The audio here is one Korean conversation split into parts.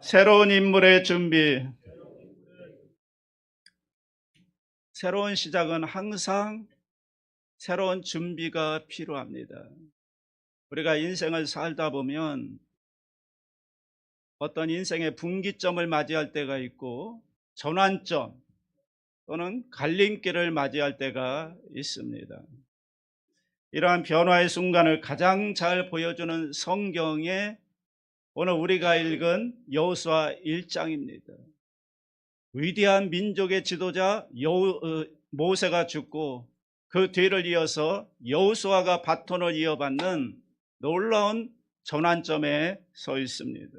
새로운 인물의 준비. 새로운 시작은 항상 새로운 준비가 필요합니다. 우리가 인생을 살다 보면 어떤 인생의 분기점을 맞이할 때가 있고 전환점 또는 갈림길을 맞이할 때가 있습니다. 이러한 변화의 순간을 가장 잘 보여주는 성경에 오늘 우리가 읽은 여호수아 1장입니다. 위대한 민족의 지도자 모세가 죽고 그 뒤를 이어서 여호수아가 바톤을 이어받는 놀라운 전환점에 서 있습니다.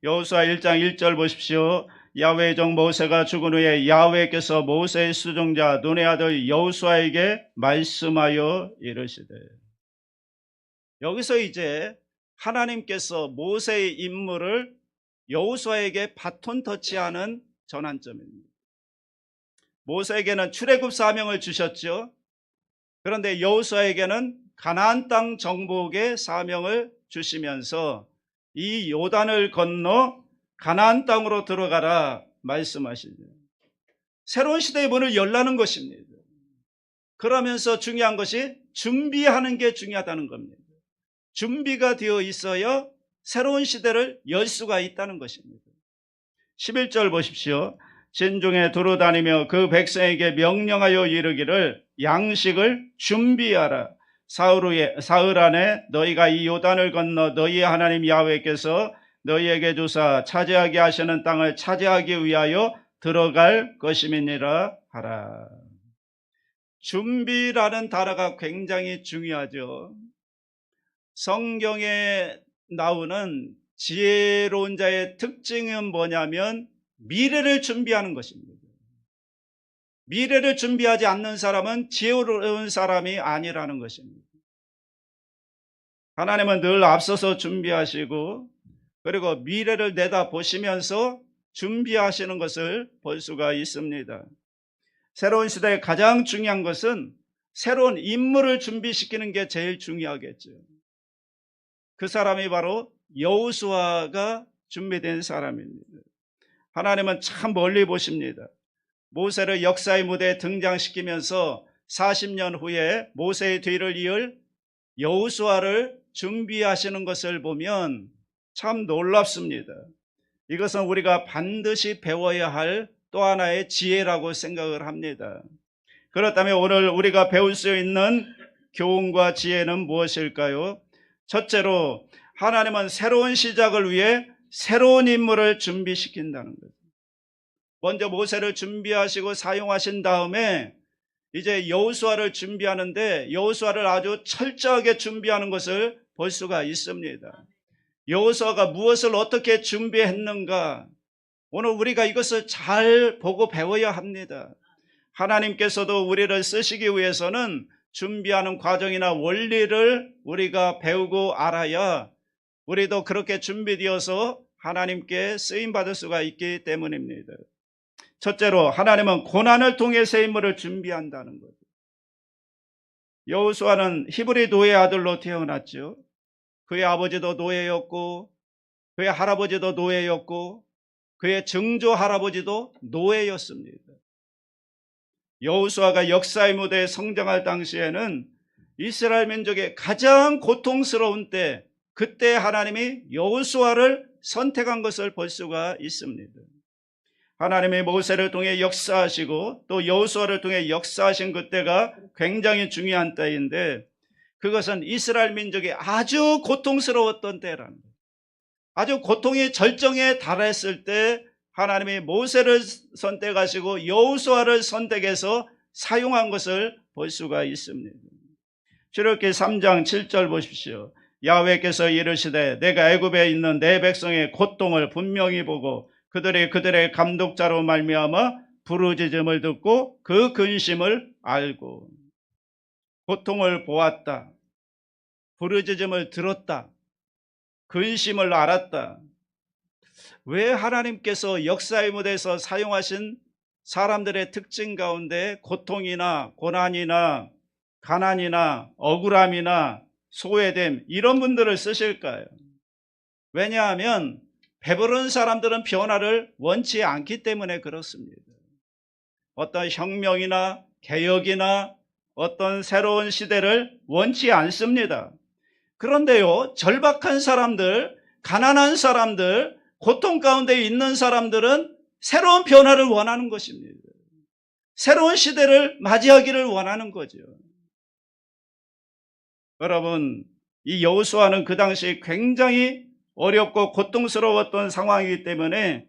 여호수아 1장 1절 보십시오. 야훼의 종 모세가 죽은 후에 야훼께서 모세의 수종자 눈의 아들 여호수아에게 말씀하여 이르시되. 여기서 이제 하나님께서 모세의 임무를 여호수아에게 바톤 터치하는 전환점입니다. 모세에게는 출애굽 사명을 주셨죠. 그런데 여호수아에게는 가나안 땅 정복의 사명을 주시면서 이 요단을 건너 가나안 땅으로 들어가라 말씀하시죠. 새로운 시대의 문을 열라는 것입니다. 그러면서 중요한 것이 준비하는 게 중요하다는 겁니다. 준비가 되어 있어야 새로운 시대를 열 수가 있다는 것입니다. 11절 보십시오. 진중에 두루 다니며 그 백성에게 명령하여 이르기를 양식을 준비하라. 사흘 안에 너희가 이 요단을 건너 너희의 하나님 야훼께서 너희에게 주사 차지하게 하시는 땅을 차지하기 위하여 들어갈 것임이니라 하라. 준비라는 단어가 굉장히 중요하죠. 성경에 나오는 지혜로운 자의 특징은 뭐냐면 미래를 준비하는 것입니다. 미래를 준비하지 않는 사람은 지혜로운 사람이 아니라는 것입니다. 하나님은 늘 앞서서 준비하시고 그리고 미래를 내다보시면서 준비하시는 것을 볼 수가 있습니다. 새로운 시대의 가장 중요한 것은 새로운 인물을 준비시키는 게 제일 중요하겠죠. 그 사람이 바로 여호수아가 준비된 사람입니다. 하나님은 참 멀리 보십니다. 모세를 역사의 무대에 등장시키면서 40년 후에 모세의 뒤를 이을 여호수아를 준비하시는 것을 보면 참 놀랍습니다. 이것은 우리가 반드시 배워야 할 또 하나의 지혜라고 생각을 합니다. 그렇다면 오늘 우리가 배울 수 있는 교훈과 지혜는 무엇일까요? 첫째로 하나님은 새로운 시작을 위해 새로운 인물을 준비시킨다는 거죠. 먼저 모세를 준비하시고 사용하신 다음에 이제 여호수아를 준비하는데 여호수아를 아주 철저하게 준비하는 것을 볼 수가 있습니다. 여호수아가 무엇을 어떻게 준비했는가? 오늘 우리가 이것을 잘 보고 배워야 합니다. 하나님께서도 우리를 쓰시기 위해서는 준비하는 과정이나 원리를 우리가 배우고 알아야 우리도 그렇게 준비되어서 하나님께 쓰임받을 수가 있기 때문입니다. 첫째로 하나님은 고난을 통해 새 인물을 준비한다는 거죠. 여호수아는 히브리 노예 아들로 태어났죠. 그의 아버지도 노예였고 그의 할아버지도 노예였고 그의 증조 할아버지도 노예였습니다. 여호수아가 역사의 무대에 성장할 당시에는 이스라엘 민족의 가장 고통스러운 때, 그때 하나님이 여호수아를 선택한 것을 볼 수가 있습니다. 하나님이 모세를 통해 역사하시고 또 여호수아를 통해 역사하신 그때가 굉장히 중요한 때인데 그것은 이스라엘 민족이 아주 고통스러웠던 때라는 거예요. 아주 고통의 절정에 달했을 때 하나님이 모세를 선택하시고 여호수아를 선택해서 사용한 것을 볼 수가 있습니다. 출애굽기 3장 7절 보십시오. 야훼께서 이르시되 내가 애굽에 있는 내 백성의 고통을 분명히 보고 그들의 감독자로 말미암아 부르짖음을 듣고 그 근심을 알고. 고통을 보았다. 부르짖음을 들었다. 근심을 알았다. 왜 하나님께서 역사의 무대에서 사용하신 사람들의 특징 가운데 고통이나 고난이나 가난이나 억울함이나 소외됨 이런 분들을 쓰실까요? 왜냐하면 배부른 사람들은 변화를 원치 않기 때문에 그렇습니다. 어떤 혁명이나 개혁이나 어떤 새로운 시대를 원치 않습니다. 그런데요, 절박한 사람들, 가난한 사람들, 고통 가운데 있는 사람들은 새로운 변화를 원하는 것입니다. 새로운 시대를 맞이하기를 원하는 거죠. 여러분, 이 여호수아는 그 당시 굉장히 어렵고 고통스러웠던 상황이기 때문에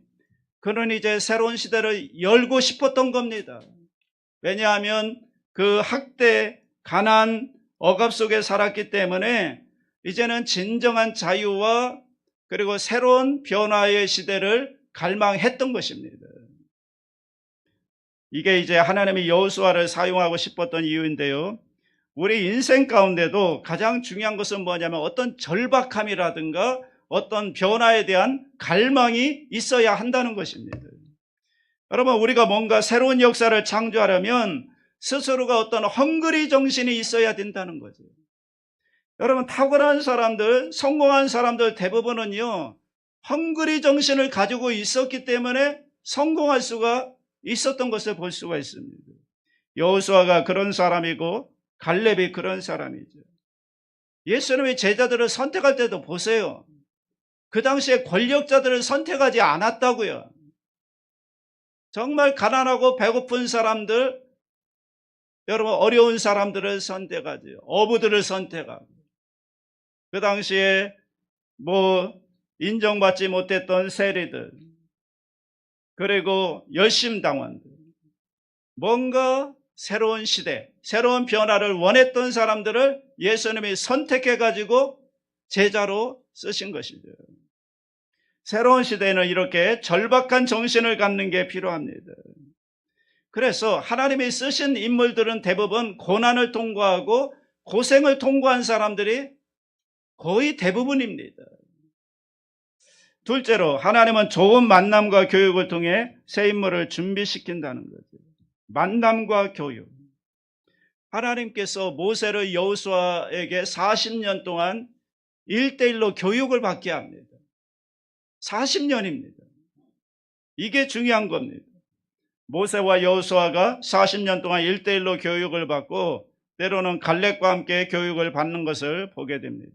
그는 이제 새로운 시대를 열고 싶었던 겁니다. 왜냐하면 그 학대, 가난, 억압 속에 살았기 때문에 이제는 진정한 자유와 그리고 새로운 변화의 시대를 갈망했던 것입니다. 이게 이제 하나님이 여호수아를 사용하고 싶었던 이유인데요. 우리 인생 가운데도 가장 중요한 것은 뭐냐면 어떤 절박함이라든가 어떤 변화에 대한 갈망이 있어야 한다는 것입니다. 여러분, 우리가 뭔가 새로운 역사를 창조하려면 스스로가 어떤 헝그리 정신이 있어야 된다는 거죠. 여러분, 탁월한 사람들, 성공한 사람들 대부분은요, 헝그리 정신을 가지고 있었기 때문에 성공할 수가 있었던 것을 볼 수가 있습니다. 여호수아가 그런 사람이고 갈렙이 그런 사람이죠. 예수님의 제자들을 선택할 때도 보세요. 그 당시에 권력자들을 선택하지 않았다고요. 정말 가난하고 배고픈 사람들, 여러분 어려운 사람들을 선택하죠. 어부들을 선택하고. 그 당시에 인정받지 못했던 세리들, 그리고 열심당원들, 뭔가 새로운 시대, 새로운 변화를 원했던 사람들을 예수님이 선택해가지고 제자로 쓰신 것이죠. 새로운 시대에는 이렇게 절박한 정신을 갖는 게 필요합니다. 그래서 하나님이 쓰신 인물들은 대부분 고난을 통과하고 고생을 통과한 사람들이 거의 대부분입니다. 둘째로, 하나님은 좋은 만남과 교육을 통해 새 인물을 준비시킨다는 거죠. 만남과 교육. 하나님께서 모세를 여호수아에게 40년 동안 1대1로 교육을 받게 합니다. 40년입니다. 이게 중요한 겁니다. 모세와 여호수아가 40년 동안 1대1로 교육을 받고 때로는 갈렙과 함께 교육을 받는 것을 보게 됩니다.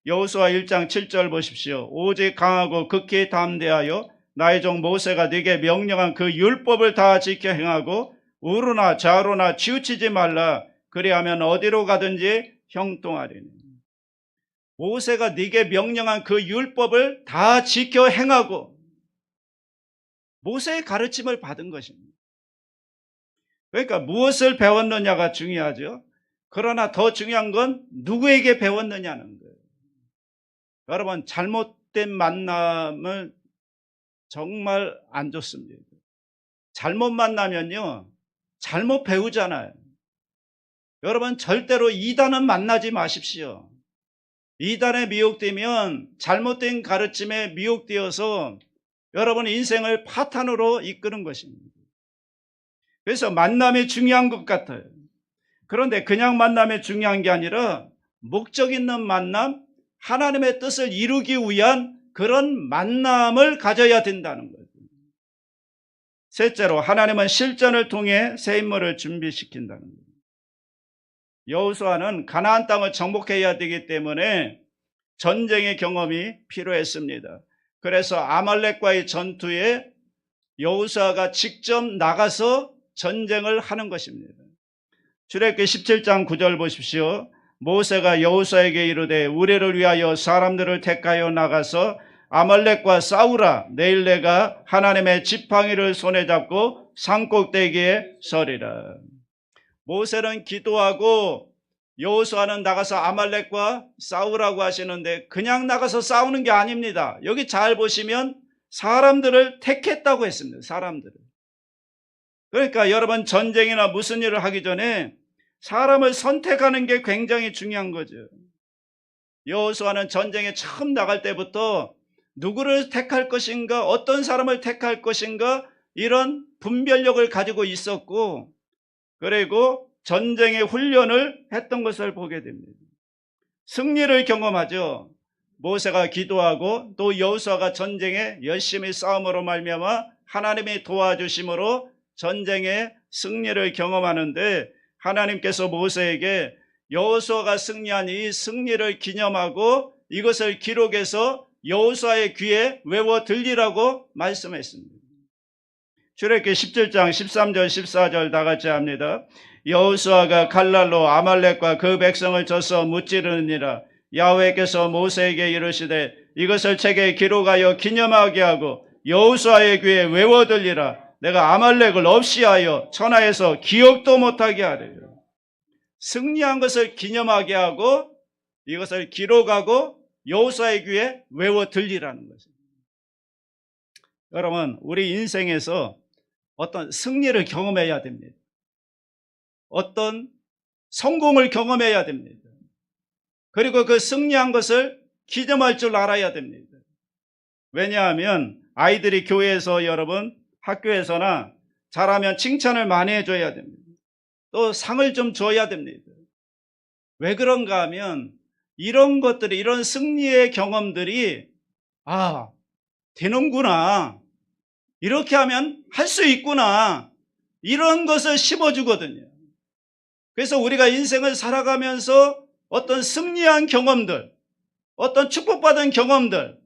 여호수아 1장 7절 보십시오. 오직 강하고 극히 담대하여 나의 종 모세가 네게 명령한 그 율법을 다 지켜 행하고 우로나 좌로나 치우치지 말라. 그리하면 어디로 가든지 형통하리니. 모세가 네게 명령한 그 율법을 다 지켜 행하고 모세의 가르침을 받은 것입니다. 그러니까 무엇을 배웠느냐가 중요하죠. 그러나 더 중요한 건 누구에게 배웠느냐는 거예요. 여러분, 잘못된 만남은 정말 안 좋습니다. 잘못 만나면요, 잘못 배우잖아요. 여러분, 절대로 이단은 만나지 마십시오. 이단에 미혹되면 잘못된 가르침에 미혹되어서 여러분 인생을 파탄으로 이끄는 것입니다. 그래서 만남이 중요한 것 같아요. 그런데 그냥 만남이 중요한 게 아니라 목적 있는 만남, 하나님의 뜻을 이루기 위한 그런 만남을 가져야 된다는 거죠. 셋째로, 하나님은 실전을 통해 새 인물을 준비시킨다는 거예요. 여호수아는 가나안 땅을 정복해야 되기 때문에 전쟁의 경험이 필요했습니다. 그래서 아말렉과의 전투에 여호수아가 직접 나가서 전쟁을 하는 것입니다. 출애굽기 17장 9절 보십시오. 모세가 여호수아에게 이르되 우리를 위하여 사람들을 택하여 나가서 아말렉과 싸우라. 내일 내가 하나님의 지팡이를 손에 잡고 산꼭대기에 서리라. 모세는 기도하고 여호수아는 나가서 아말렉과 싸우라고 하시는데 그냥 나가서 싸우는 게 아닙니다. 여기 잘 보시면 사람들을 택했다고 했습니다. 사람들을. 그러니까 여러분, 전쟁이나 무슨 일을 하기 전에 사람을 선택하는 게 굉장히 중요한 거죠. 여호수아는 전쟁에 처음 나갈 때부터 누구를 택할 것인가, 어떤 사람을 택할 것인가, 이런 분별력을 가지고 있었고, 그리고 전쟁의 훈련을 했던 것을 보게 됩니다. 승리를 경험하죠. 모세가 기도하고 또 여호수아가 전쟁에 열심히 싸움으로 말미암아 하나님의 도와주심으로 전쟁의 승리를 경험하는데, 하나님께서 모세에게 여호수아가 승리한 이 승리를 기념하고 이것을 기록해서 여호수아의 귀에 외워 들리라고 말씀했습니다. 출애굽기 17장 13절 14절 다 같이 합니다. 여호수아가 갈랄로 아말렉과 그 백성을 쳐서 무찌르니라. 야훼께서 모세에게 이르시되 이것을 책에 기록하여 기념하게 하고 여호수아의 귀에 외워 들리라. 내가 아말렉을 없이하여 천하에서 기억도 못하게 하리라. 승리한 것을 기념하게 하고 이것을 기록하고 여호수아의 귀에 외워 들리라는 것입니다. 여러분, 우리 인생에서 어떤 승리를 경험해야 됩니다. 어떤 성공을 경험해야 됩니다. 그리고 그 승리한 것을 기념할 줄 알아야 됩니다. 왜냐하면 아이들이 교회에서, 여러분 학교에서나 잘하면 칭찬을 많이 해줘야 됩니다. 또 상을 좀 줘야 됩니다. 왜 그런가 하면 이런 것들이, 이런 승리의 경험들이 되는구나, 이렇게 하면 할 수 있구나, 이런 것을 심어주거든요. 그래서 우리가 인생을 살아가면서 어떤 승리한 경험들, 어떤 축복받은 경험들,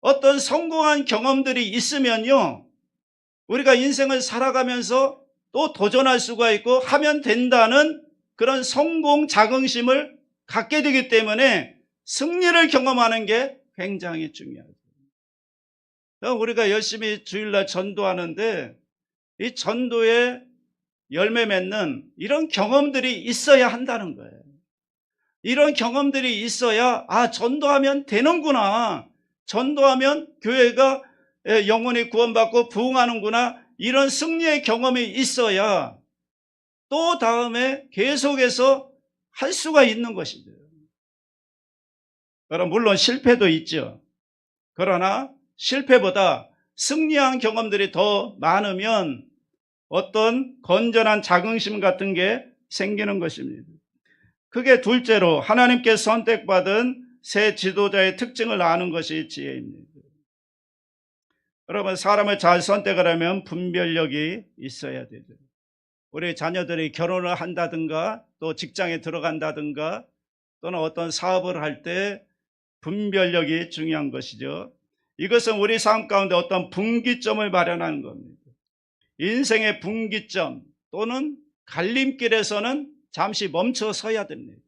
어떤 성공한 경험들이 있으면요, 우리가 인생을 살아가면서 또 도전할 수가 있고 하면 된다는 그런 성공 자긍심을 갖게 되기 때문에 승리를 경험하는 게 굉장히 중요하죠. 우리가 열심히 주일날 전도하는데 이 전도에 열매 맺는 이런 경험들이 있어야 한다는 거예요. 이런 경험들이 있어야 전도하면 되는구나, 전도하면 교회가 영혼이 구원받고 부흥하는구나, 이런 승리의 경험이 있어야 또 다음에 계속해서 할 수가 있는 것이죠. 여러분, 물론 실패도 있죠. 그러나 실패보다 승리한 경험들이 더 많으면 어떤 건전한 자긍심 같은 게 생기는 것입니다. 그게 둘째로 하나님께 선택받은 새 지도자의 특징을 아는 것이 지혜입니다. 여러분, 사람을 잘 선택을 하면 분별력이 있어야 되죠. 우리 자녀들이 결혼을 한다든가 또 직장에 들어간다든가 또는 어떤 사업을 할 때 분별력이 중요한 것이죠. 이것은 우리 삶 가운데 어떤 분기점을 마련하는 겁니다. 인생의 분기점 또는 갈림길에서는 잠시 멈춰 서야 됩니다.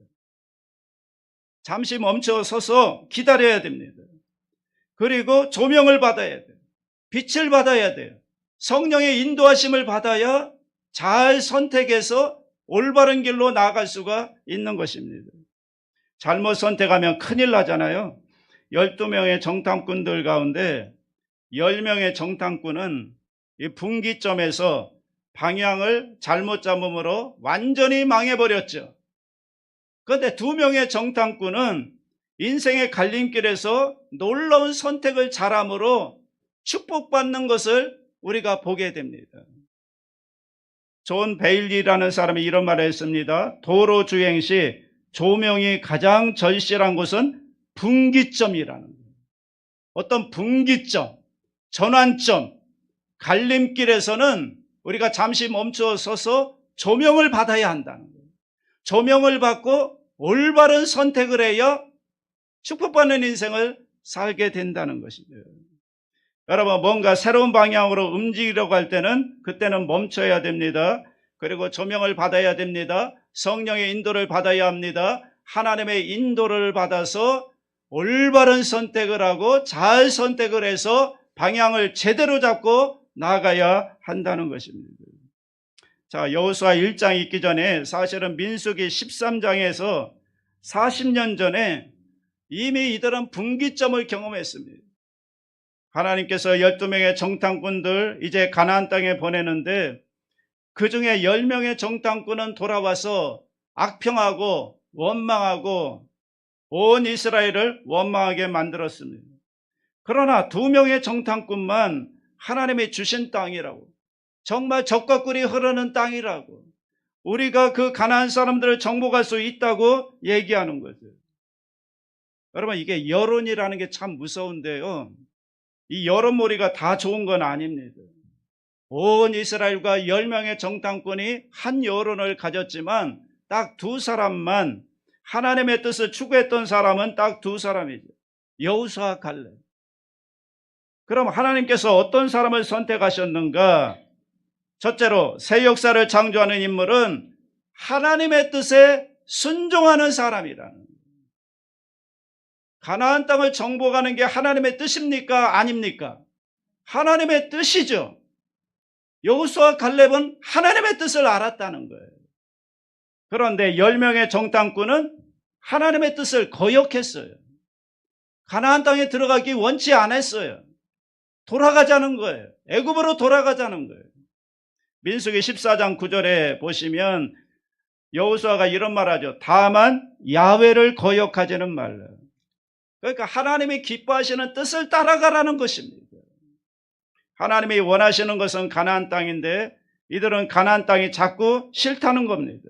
잠시 멈춰 서서 기다려야 됩니다. 그리고 조명을 받아야 돼요. 빛을 받아야 돼요. 성령의 인도하심을 받아야 잘 선택해서 올바른 길로 나아갈 수가 있는 것입니다. 잘못 선택하면 큰일 나잖아요. 12명의 정탐꾼들 가운데 10명의 정탐꾼은 이 분기점에서 방향을 잘못 잡음으로 완전히 망해버렸죠. 그런데 2명의 정탐꾼은 인생의 갈림길에서 놀라운 선택을 잘함으로 축복받는 것을 우리가 보게 됩니다. 존 베일리라는 사람이 이런 말을 했습니다. 도로 주행 시 조명이 가장 절실한 곳은 분기점이라는 거예요. 어떤 분기점, 전환점, 갈림길에서는 우리가 잠시 멈춰 서서 조명을 받아야 한다는 거예요. 조명을 받고 올바른 선택을 해야 축복받는 인생을 살게 된다는 것이죠. 여러분, 뭔가 새로운 방향으로 움직이려고 할 때는 그때는 멈춰야 됩니다. 그리고 조명을 받아야 됩니다. 성령의 인도를 받아야 합니다. 하나님의 인도를 받아서 올바른 선택을 하고 잘 선택을 해서 방향을 제대로 잡고 나아가야 한다는 것입니다. 자, 여호수아 1장 있기 전에 사실은 민수기 13장에서 40년 전에 이미 이들은 분기점을 경험했습니다. 하나님께서 12명의 정탐꾼들 이제 가나안 땅에 보내는데 그 중에 10명의 정탐꾼은 돌아와서 악평하고 원망하고 온 이스라엘을 원망하게 만들었습니다. 그러나 2명의 정탐꾼만 하나님이 주신 땅이라고, 정말 젖과 꿀이 흐르는 땅이라고, 우리가 그 가나안 사람들을 정복할 수 있다고 얘기하는 거죠. 여러분, 이게 여론이라는 게 참 무서운데요. 이 여론몰이가 다 좋은 건 아닙니다. 온 이스라엘과 10명의 정탐꾼이 한 여론을 가졌지만 딱 두 사람만, 하나님의 뜻을 추구했던 사람은 딱 두 사람이죠. 여호수아와 갈렙. 그럼 하나님께서 어떤 사람을 선택하셨는가? 첫째로 새 역사를 창조하는 인물은 하나님의 뜻에 순종하는 사람이라는 거예요. 가나안 땅을 정복하는 게 하나님의 뜻입니까? 아닙니까? 하나님의 뜻이죠. 여호수아와 갈렙은 하나님의 뜻을 알았다는 거예요. 그런데 10명의 정탐꾼은 하나님의 뜻을 거역했어요. 가나안 땅에 들어가기 원치 않았어요. 돌아가자는 거예요. 애굽으로 돌아가자는 거예요. 민수기 14장 9절에 보시면 여호수아가 이런 말하죠. 다만 야훼를 거역하지는 말라. 그러니까 하나님이 기뻐하시는 뜻을 따라가라는 것입니다. 하나님이 원하시는 것은 가나안 땅인데 이들은 가나안 땅이 자꾸 싫다는 겁니다.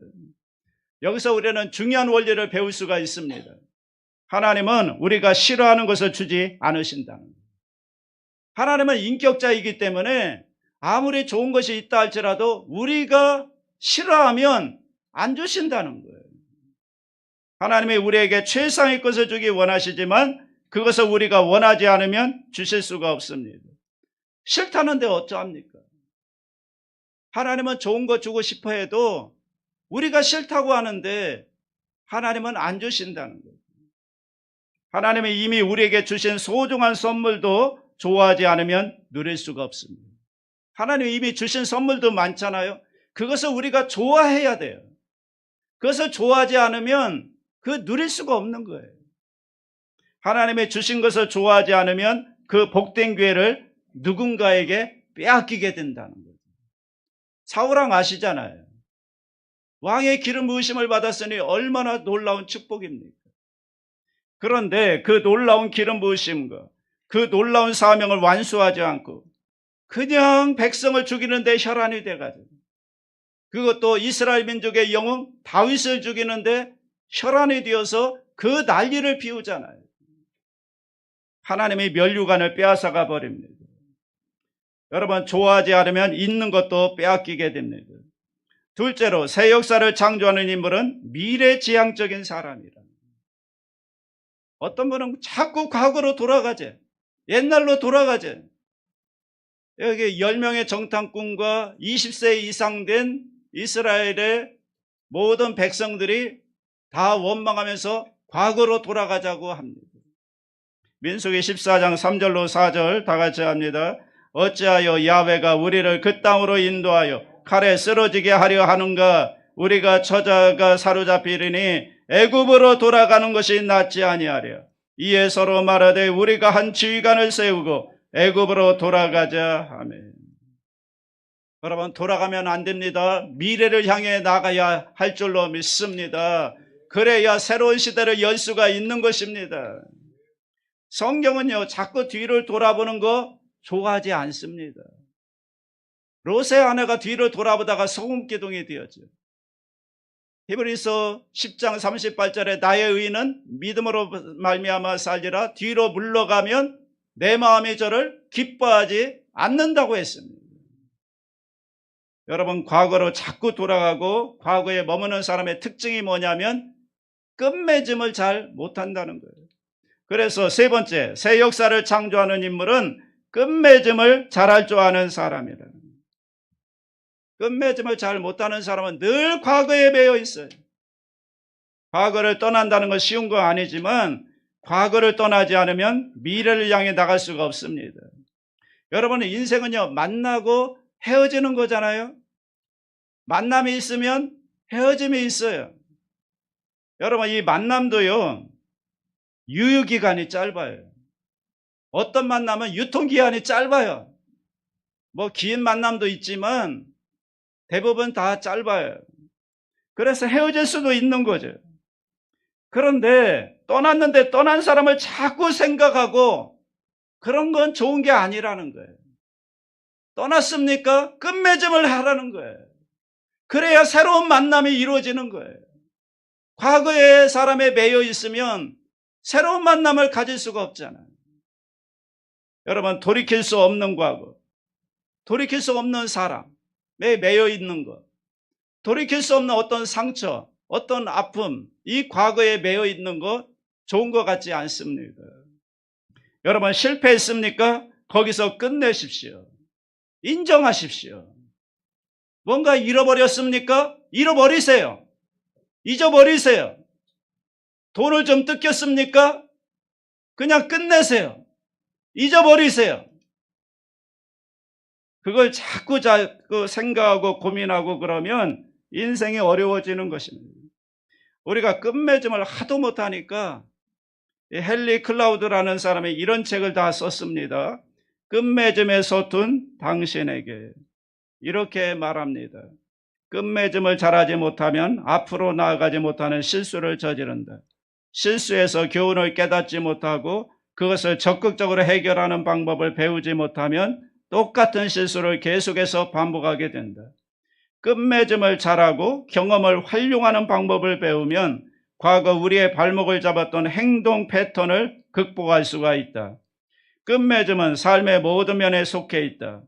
여기서 우리는 중요한 원리를 배울 수가 있습니다. 하나님은 우리가 싫어하는 것을 주지 않으신다는 거예요. 하나님은 인격자이기 때문에 아무리 좋은 것이 있다 할지라도 우리가 싫어하면 안 주신다는 거예요. 하나님이 우리에게 최상의 것을 주기 원하시지만 그것을 우리가 원하지 않으면 주실 수가 없습니다. 싫다는데 어쩌합니까? 하나님은 좋은 거 주고 싶어 해도 우리가 싫다고 하는데 하나님은 안 주신다는 거예요. 하나님이 이미 우리에게 주신 소중한 선물도 좋아하지 않으면 누릴 수가 없습니다. 하나님이 이미 주신 선물도 많잖아요. 그것을 우리가 좋아해야 돼요. 그것을 좋아하지 않으면 그 누릴 수가 없는 거예요. 하나님이 주신 것을 좋아하지 않으면 그 복된 기회를 누군가에게 빼앗기게 된다는 거예요. 사울왕 아시잖아요. 왕의 기름 부으심을 받았으니 얼마나 놀라운 축복입니까? 그런데 그 놀라운 기름 부으심과 그 놀라운 사명을 완수하지 않고 그냥 백성을 죽이는데 혈안이 돼가지고, 그것도 이스라엘 민족의 영웅 다윗을 죽이는데 혈안이 되어서 그 난리를 피우잖아요. 하나님이 면류관을 빼앗아가 버립니다. 여러분, 좋아하지 않으면 있는 것도 빼앗기게 됩니다. 둘째로 새 역사를 창조하는 인물은 미래지향적인 사람이라. 어떤 분은 자꾸 과거로 돌아가재, 옛날로 돌아가재. 여기 10명의 정탐꾼과 20세 이상 된 이스라엘의 모든 백성들이 다 원망하면서 과거로 돌아가자고 합니다. 민수기 14장 3절로 4절 다 같이 합니다. 어찌하여 야훼가 우리를 그 땅으로 인도하여 칼에 쓰러지게 하려 하는가? 우리가 처자가 사로잡히리니 애굽으로 돌아가는 것이 낫지 아니하랴. 이에 서로 말하되 우리가 한 지휘관을 세우고 애굽으로 돌아가자. 아멘. 여러분, 돌아가면 안 됩니다. 미래를 향해 나가야 할 줄로 믿습니다. 그래야 새로운 시대를 열 수가 있는 것입니다. 성경은요, 자꾸 뒤를 돌아보는 거 좋아하지 않습니다. 롯의 아내가 뒤를 돌아보다가 소금기둥이 되었죠. 히브리서 10장 38절에 나의 의인은 믿음으로 말미암아 살리라. 뒤로 물러가면 내 마음이 저를 기뻐하지 않는다고 했습니다. 여러분, 과거로 자꾸 돌아가고 과거에 머무는 사람의 특징이 뭐냐면 끝맺음을 잘 못한다는 거예요. 그래서 세 번째, 새 역사를 창조하는 인물은 끝맺음을 잘할 줄 아는 사람이라는 거예요. 끝맺음을 잘 못하는 사람은 늘 과거에 매여 있어요. 과거를 떠난다는 건 쉬운 건 아니지만 과거를 떠나지 않으면 미래를 향해 나갈 수가 없습니다. 여러분의 인생은요, 만나고 헤어지는 거잖아요. 만남이 있으면 헤어짐이 있어요. 여러분, 이 만남도요, 유효기간이 짧아요. 어떤 만남은 유통기한이 짧아요. 뭐 긴 만남도 있지만 대부분 다 짧아요. 그래서 헤어질 수도 있는 거죠. 그런데 떠났는데 떠난 사람을 자꾸 생각하고 그런 건 좋은 게 아니라는 거예요. 떠났습니까? 끝맺음을 하라는 거예요. 그래야 새로운 만남이 이루어지는 거예요. 과거의 사람에 매여 있으면 새로운 만남을 가질 수가 없잖아요. 여러분, 돌이킬 수 없는 과거, 돌이킬 수 없는 사람에 매여 있는 것, 돌이킬 수 없는 어떤 상처, 어떤 아픔, 이 과거에 매여 있는 것 좋은 것 같지 않습니다. 여러분, 실패했습니까? 거기서 끝내십시오. 인정하십시오. 뭔가 잃어버렸습니까? 잃어버리세요. 잊어버리세요. 돈을 좀 뜯겼습니까? 그냥 끝내세요. 잊어버리세요. 그걸 자꾸 생각하고 고민하고 그러면 인생이 어려워지는 것입니다. 우리가 끝맺음을 하도 못하니까 헨리 클라우드라는 사람이 이런 책을 다 썼습니다. 끝맺음에 서툰 당신에게. 이렇게 말합니다. 끝맺음을 잘하지 못하면 앞으로 나아가지 못하는 실수를 저지른다. 실수에서 교훈을 깨닫지 못하고 그것을 적극적으로 해결하는 방법을 배우지 못하면 똑같은 실수를 계속해서 반복하게 된다. 끝맺음을 잘하고 경험을 활용하는 방법을 배우면 과거 우리의 발목을 잡았던 행동 패턴을 극복할 수가 있다. 끝맺음은 삶의 모든 면에 속해 있다.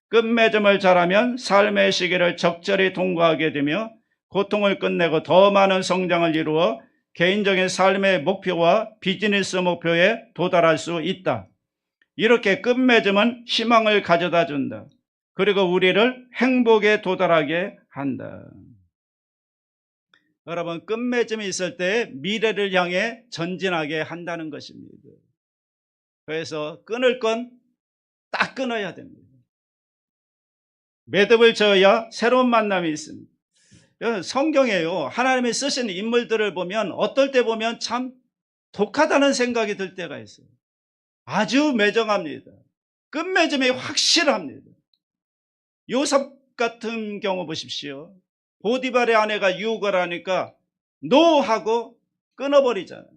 끝맺음을 잘하면 삶의 시기를 적절히 통과하게 되며 고통을 끝내고 더 많은 성장을 이루어 개인적인 삶의 목표와 비즈니스 목표에 도달할 수 있다. 이렇게 끝맺음은 희망을 가져다 준다. 그리고 우리를 행복에 도달하게 한다. 여러분, 끝맺음이 있을 때 미래를 향해 전진하게 한다는 것입니다. 그래서 끊을 건 딱 끊어야 됩니다. 매듭을 지어야 새로운 만남이 있습니다. 성경에요, 하나님이 쓰신 인물들을 보면 어떨 때 보면 참 독하다는 생각이 들 때가 있어요. 아주 매정합니다. 끝맺음이 확실합니다. 요셉 같은 경우 보십시오. 보디발의 아내가 유혹을 하니까 노 하고 끊어버리잖아요.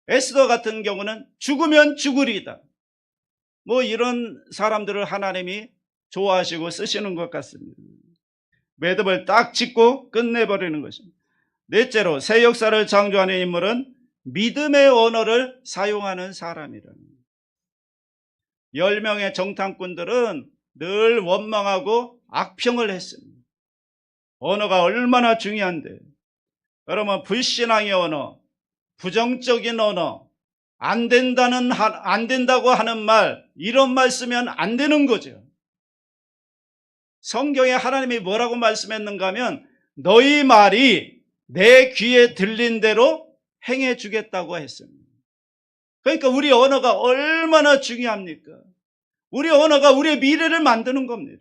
에스더 같은 경우는 죽으면 죽으리다. 뭐 이런 사람들을 하나님이 좋아하시고 쓰시는 것 같습니다. 매듭을 딱 짓고 끝내버리는 것입니다. 넷째로 새 역사를 창조하는 인물은 믿음의 언어를 사용하는 사람이라는 거예요. 10명의 정탐꾼들은 늘 원망하고 악평을 했습니다. 언어가 얼마나 중요한데, 여러분, 불신앙의 언어, 부정적인 언어, 안 된다고 하는 말, 이런 말 쓰면 안 되는 거죠. 성경에 하나님이 뭐라고 말씀했는가 하면 너희 말이 내 귀에 들린 대로 행해 주겠다고 했습니다. 그러니까 우리 언어가 얼마나 중요합니까? 우리 언어가 우리의 미래를 만드는 겁니다.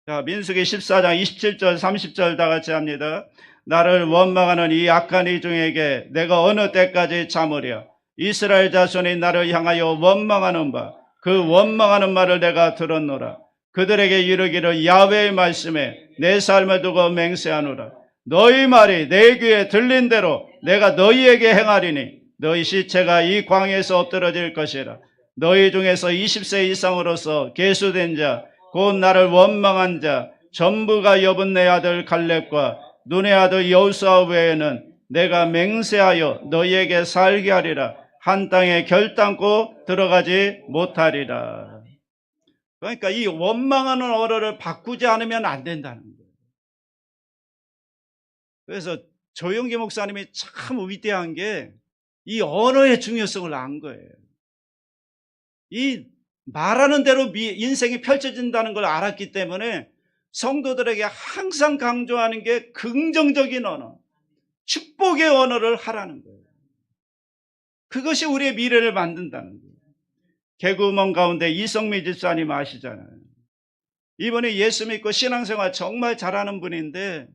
자, 민수기 14장 27절 30절 다 같이 합니다. 나를 원망하는 이 악한 이중에게 내가 어느 때까지 참으랴. 이스라엘 자손이 나를 향하여 원망하는 바 그 원망하는 말을 내가 들었노라. 그들에게 이르기를 야훼의 말씀에 내 삶을 두고 맹세하노라. 너희 말이 내 귀에 들린 대로 내가 너희에게 행하리니 너희 시체가 이 광야에서 엎드러질 것이라. 너희 중에서 20세 이상으로서 계수된 자 곧 나를 원망한 자 전부가 여분네 아들 갈렙과 눈의 아들 여호수아 외에는 내가 맹세하여 너희에게 살게 하리라. 한 땅에 결단코 들어가지 못하리라. 그러니까 이 원망하는 언어를 바꾸지 않으면 안 된다는 거예요. 그래서 조용기 목사님이 참 위대한 게 이 언어의 중요성을 안 거예요. 이 말하는 대로 인생이 펼쳐진다는 걸 알았기 때문에 성도들에게 항상 강조하는 게 긍정적인 언어, 축복의 언어를 하라는 거예요. 그것이 우리의 미래를 만든다는 거예요. 개그우먼 가운데 이성미 집사님 아시잖아요. 이분이 예수 믿고 신앙생활 정말 잘하는 분인데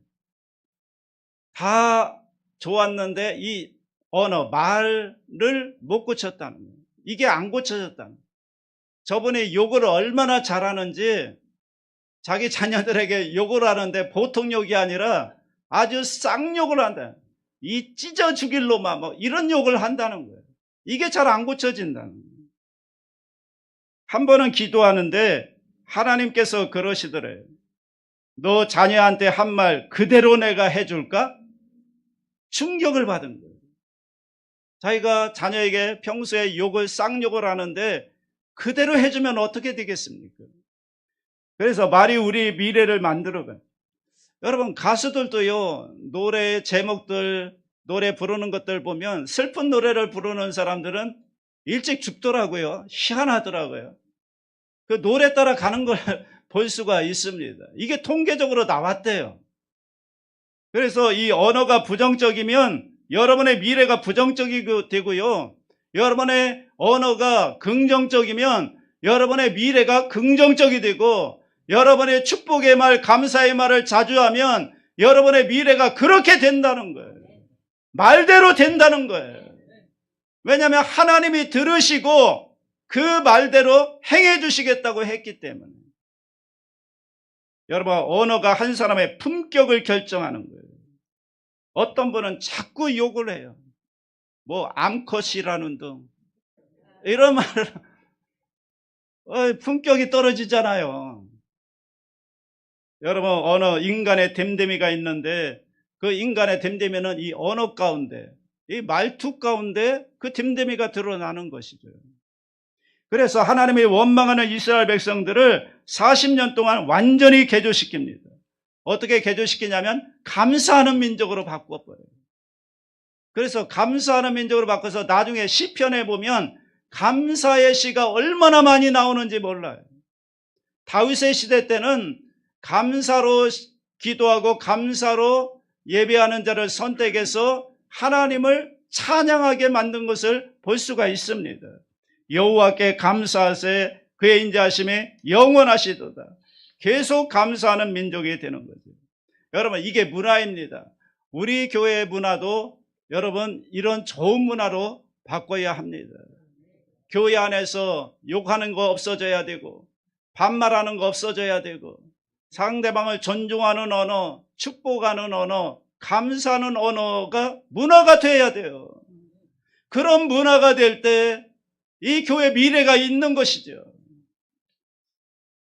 다 좋았는데 이 언어, 말을 못 고쳤다는 거예요. 이게 안 고쳐졌다는 거예요. 저분이 욕을 얼마나 잘하는지 자기 자녀들에게 욕을 하는데 보통 욕이 아니라 아주 쌍욕을 한다. 이 찢어 죽일 놈아 뭐 이런 욕을 한다는 거예요. 이게 잘 안 고쳐진다는 거예요. 한 번은 기도하는데 하나님께서 그러시더래요. 너 자녀한테 한 말 그대로 내가 해줄까? 충격을 받은 거예요. 자기가 자녀에게 평소에 욕을 쌍욕을 하는데 그대로 해주면 어떻게 되겠습니까? 그래서 말이 우리 미래를 만들어가요. 여러분, 가수들도요, 노래 제목들, 노래 부르는 것들 보면 슬픈 노래를 부르는 사람들은 일찍 죽더라고요. 희한하더라고요. 그 노래 따라 가는 걸 볼 수가 있습니다. 이게 통계적으로 나왔대요. 그래서 이 언어가 부정적이면 여러분의 미래가 부정적이 되고요. 여러분의 언어가 긍정적이면 여러분의 미래가 긍정적이 되고, 여러분의 축복의 말, 감사의 말을 자주 하면 여러분의 미래가 그렇게 된다는 거예요. 말대로 된다는 거예요. 왜냐하면 하나님이 들으시고 그 말대로 행해 주시겠다고 했기 때문에. 여러분, 언어가 한 사람의 품격을 결정하는 거예요. 어떤 분은 자꾸 욕을 해요. 뭐 암컷이라는 등 이런 말을 품격이 떨어지잖아요. 여러분, 인간의 됨됨이가 있는데 그 인간의 됨됨이는 이 언어 가운데, 이 말투 가운데 그 됨됨이가 드러나는 것이죠. 그래서 하나님이 원망하는 이스라엘 백성들을 40년 동안 완전히 개조시킵니다. 어떻게 개조시키냐면 감사하는 민족으로 바꿔버려요. 그래서 감사하는 민족으로 바꿔서 나중에 시편에 보면 감사의 시가 얼마나 많이 나오는지 몰라요. 다윗의 시대 때는 감사로 기도하고 감사로 예배하는 자를 선택해서 하나님을 찬양하게 만든 것을 볼 수가 있습니다. 여호와께 감사하세, 그의 인자하심이 영원하시도다. 계속 감사하는 민족이 되는 거죠. 여러분, 이게 문화입니다. 우리 교회의 문화도 여러분 이런 좋은 문화로 바꿔야 합니다. 교회 안에서 욕하는 거 없어져야 되고, 반말하는 거 없어져야 되고, 상대방을 존중하는 언어, 축복하는 언어, 감사하는 언어가 문화가 돼야 돼요. 그런 문화가 될 때 이 교회 미래가 있는 것이죠.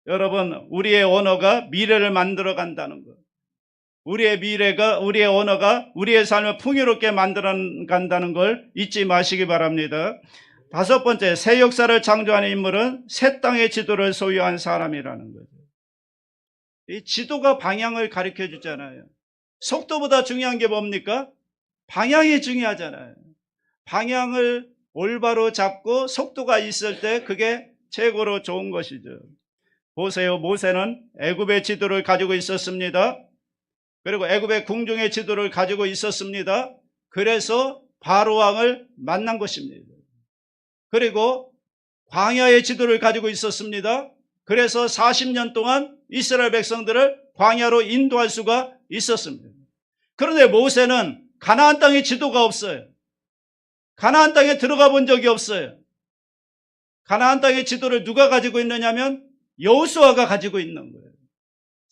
여러분, 우리의 언어가 미래를 만들어 간다는 것, 우리의 언어가 우리의 삶을 풍요롭게 만들어 간다는 걸 잊지 마시기 바랍니다. 다섯 번째, 새 역사를 창조하는 인물은 새 땅의 지도를 소유한 사람이라는 거죠. 이 지도가 방향을 가르쳐 주잖아요. 속도보다 중요한 게 뭡니까? 방향이 중요하잖아요. 방향을 올바로 잡고 속도가 있을 때 그게 최고로 좋은 것이죠. 보세요. 모세는 애굽의 지도를 가지고 있었습니다. 그리고 애굽의 궁중의 지도를 가지고 있었습니다. 그래서 바로 왕을 만난 것입니다. 그리고 광야의 지도를 가지고 있었습니다. 그래서 40년 동안 이스라엘 백성들을 광야로 인도할 수가 있었습니다. 그런데 모세는 가나안 땅의 지도가 없어요. 가나안 땅에 들어가 본 적이 없어요. 가나안 땅의 지도를 누가 가지고 있느냐면 여호수아가 가지고 있는 거예요.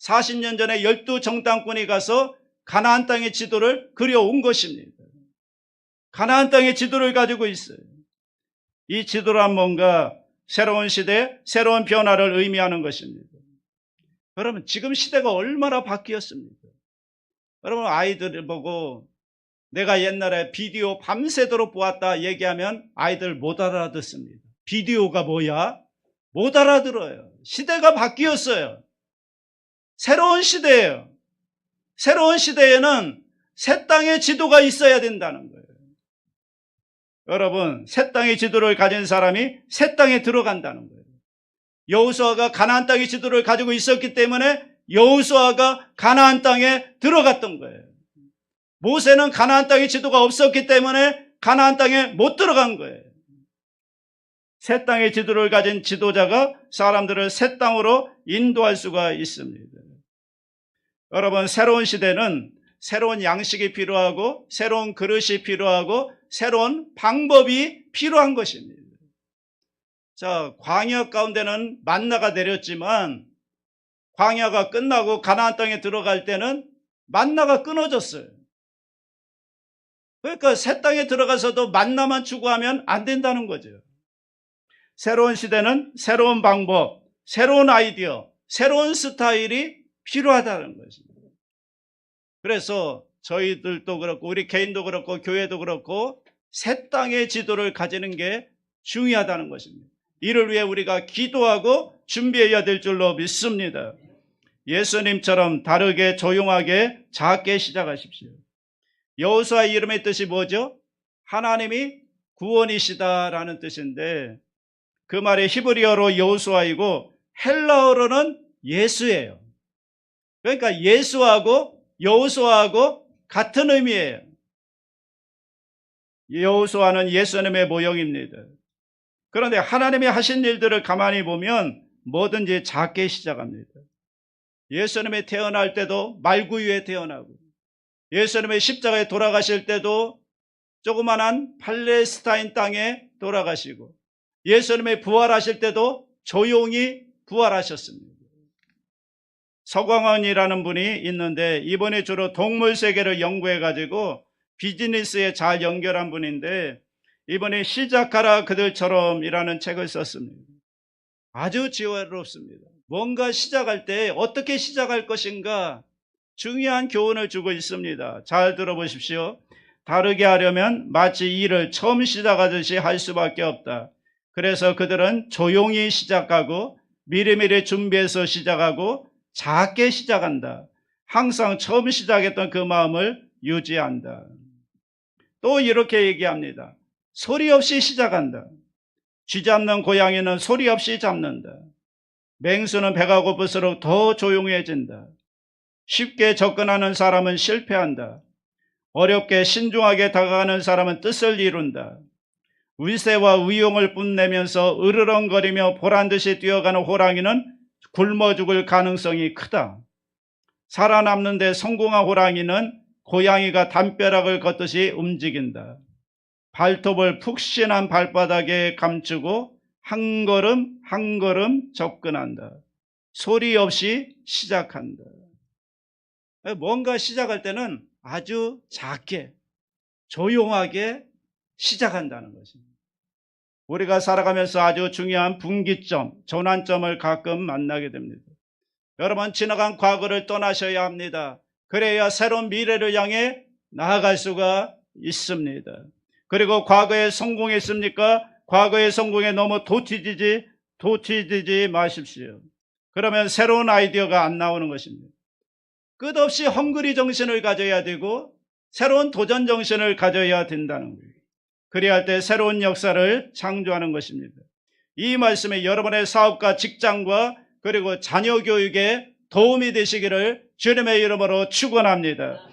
40년 전에 12정탐꾼이 가서 가나안 땅의 지도를 그려온 것입니다. 가나안 땅의 지도를 가지고 있어요. 이 지도란 뭔가 새로운 시대, 새로운 변화를 의미하는 것입니다. 여러분, 지금 시대가 얼마나 바뀌었습니까? 여러분, 아이들을 보고 내가 옛날에 비디오 밤새도록 보았다 얘기하면 아이들 못 알아듣습니다. 비디오가 뭐야? 못 알아들어요. 시대가 바뀌었어요. 새로운 시대예요. 새로운 시대에는 새 땅의 지도가 있어야 된다는 거예요. 여러분, 새 땅의 지도를 가진 사람이 새 땅에 들어간다는 거예요. 여호수아가 가나안 땅의 지도를 가지고 있었기 때문에 여호수아가 가나안 땅에 들어갔던 거예요. 모세는 가나안 땅의 지도가 없었기 때문에 가나안 땅에 못 들어간 거예요. 새 땅의 지도를 가진 지도자가 사람들을 새 땅으로 인도할 수가 있습니다. 여러분, 새로운 시대는 새로운 양식이 필요하고 새로운 그릇이 필요하고 새로운 방법이 필요한 것입니다. 자, 광야 가운데는 만나가 내렸지만 광야가 끝나고 가나안 땅에 들어갈 때는 만나가 끊어졌어요. 그러니까 새 땅에 들어가서도 만나만 추구하면 안 된다는 거죠. 새로운 시대는 새로운 방법, 새로운 아이디어, 새로운 스타일이 필요하다는 것입니다. 그래서 저희들도 그렇고 우리 개인도 그렇고 교회도 그렇고 새 땅의 지도를 가지는 게 중요하다는 것입니다. 이를 위해 우리가 기도하고 준비해야 될 줄로 믿습니다. 예수님처럼 다르게 조용하게 작게 시작하십시오. 여호수아의 이름의 뜻이 뭐죠? 하나님이 구원이시다라는 뜻인데 그 말이 히브리어로 여호수아이고 헬라어로는 예수예요. 그러니까 예수하고 여호수아하고 같은 의미예요. 여호수아는 예수님의 모형입니다. 그런데 하나님이 하신 일들을 가만히 보면 뭐든지 작게 시작합니다. 예수님이 태어날 때도 말구유에 태어나고 예수님의 십자가에 돌아가실 때도 조그만한 팔레스타인 땅에 돌아가시고 예수님의 부활하실 때도 조용히 부활하셨습니다. 서광원이라는 분이 있는데 이번에 주로 동물 세계를 연구해가지고 비즈니스에 잘 연결한 분인데 이번에 시작하라 그들처럼 이라는 책을 썼습니다. 아주 지혜롭습니다. 뭔가 시작할 때 어떻게 시작할 것인가 중요한 교훈을 주고 있습니다. 잘 들어보십시오. 다르게 하려면 마치 일을 처음 시작하듯이 할 수밖에 없다. 그래서 그들은 조용히 시작하고 미리미리 준비해서 시작하고 작게 시작한다. 항상 처음 시작했던 그 마음을 유지한다. 또 이렇게 얘기합니다. 소리 없이 시작한다. 쥐 잡는 고양이는 소리 없이 잡는다. 맹수는 배가 고플수록 더 조용해진다. 쉽게 접근하는 사람은 실패한다. 어렵게 신중하게 다가가는 사람은 뜻을 이룬다. 위세와 위용을 뽐내면서 으르렁거리며 보란듯이 뛰어가는 호랑이는 굶어 죽을 가능성이 크다. 살아남는 데 성공한 호랑이는 고양이가 담벼락을 걷듯이 움직인다. 발톱을 푹신한 발바닥에 감추고 한 걸음 한 걸음 접근한다. 소리 없이 시작한다. 뭔가 시작할 때는 아주 작게 조용하게 시작한다는 것입니다. 우리가 살아가면서 아주 중요한 분기점, 전환점을 가끔 만나게 됩니다. 여러분, 지나간 과거를 떠나셔야 합니다. 그래야 새로운 미래를 향해 나아갈 수가 있습니다. 그리고 과거에 성공했습니까? 과거의 성공에 너무 도취지지 마십시오. 그러면 새로운 아이디어가 안 나오는 것입니다. 끝없이 헝그리 정신을 가져야 되고 새로운 도전 정신을 가져야 된다는 거예요. 그래야 할 때 새로운 역사를 창조하는 것입니다. 이 말씀이 여러분의 사업과 직장과 그리고 자녀 교육에 도움이 되시기를 주님의 이름으로 축원합니다.